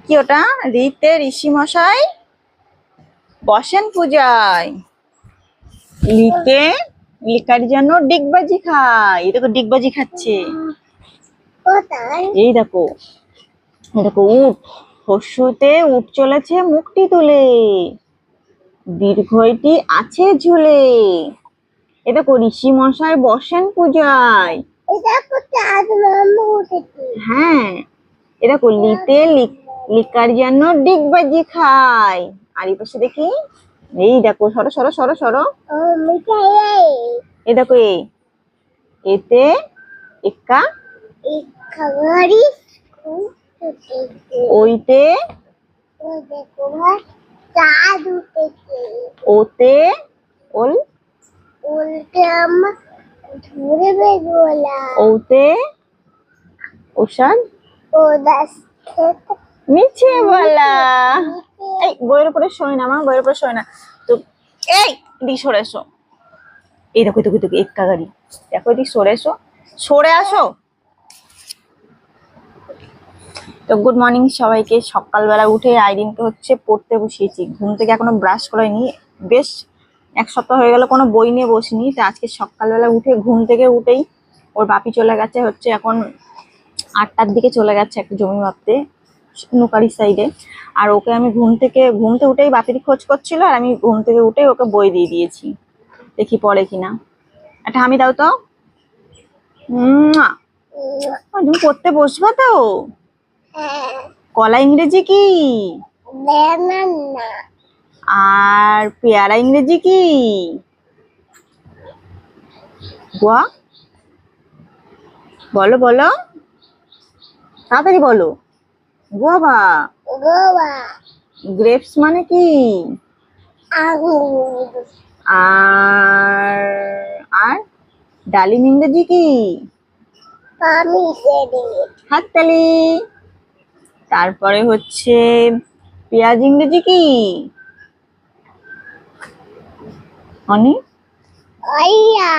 কি ওটা? ঋতে ঋষি মশাই বসেন পূজায়। লিতে লিকার জন্য ডিগবাজি খায়। এই দেখো ডিগবাজি খাচ্ছে। এই দেখো, এই দেখো উট। হর্ষতে উট চলেছে মুখটি তুলে, দীর্ঘইটি আছে ঝুলে। এ দেখো ঋষি মশাই বসেন পূজায়। হ্যাঁ, এ দেখো লিতে লিকার জন্য ডিগবাজি খায়। আর এই পাশে দেখি, এই দেখো সরো সরো সরো সরো। এই দেখো এতে এক্কা, ওইতে ওতে ওল, ওতে ওষাদ মিছে বলা। এই বইয়ের উপরে শোয় না মা, বইয়ের উপরে শোয় না তো। এই এদিকে সরে এসো। এই দেখো দেখো দেখো এক্কা গাড়ি, দেখো এদিকে সরে এসো, সরে আসো। তো গুড মর্নিং সবাইকে। সকালবেলা উঠে আইরিনকে হচ্ছে পড়তে বসিয়েছি। ঘুম থেকে এখনো ব্রাশ করাইনি, বেশ এক সপ্তাহ হয়ে গেল কোনো বই নিয়ে বসিনি। তো আজকে সকালবেলা উঠে ঘুম থেকে উঠেই ওর বাপি চলে গেছে হচ্ছে এখন 8টার দিকে চলে গেছে একটা জমি মাপতে নুকারি সাইডে। আর ওকে আমি ঘুমতে উঠেই বাপির খোঁজ করছিল, আর আমি ঘুম থেকে উঠেই ওকে বই দিয়ে দিয়েছি, দেখি পড়ে কিনা। একটা হামি দাও তো। তুমি পড়তে বসবে তো? কলা ইংরেজি কি? আর পেয়ারা ইংরেজি কি? গোয়া বলো বলো, তাড়াতাড়ি বলো। গোয়াবা। গ্রেপস মানে কি? আর আর ডালিম ইংরেজি কি? হাততালি। তারপরে হচ্ছে পেঁয়াজ ইংরেজি কি? অনি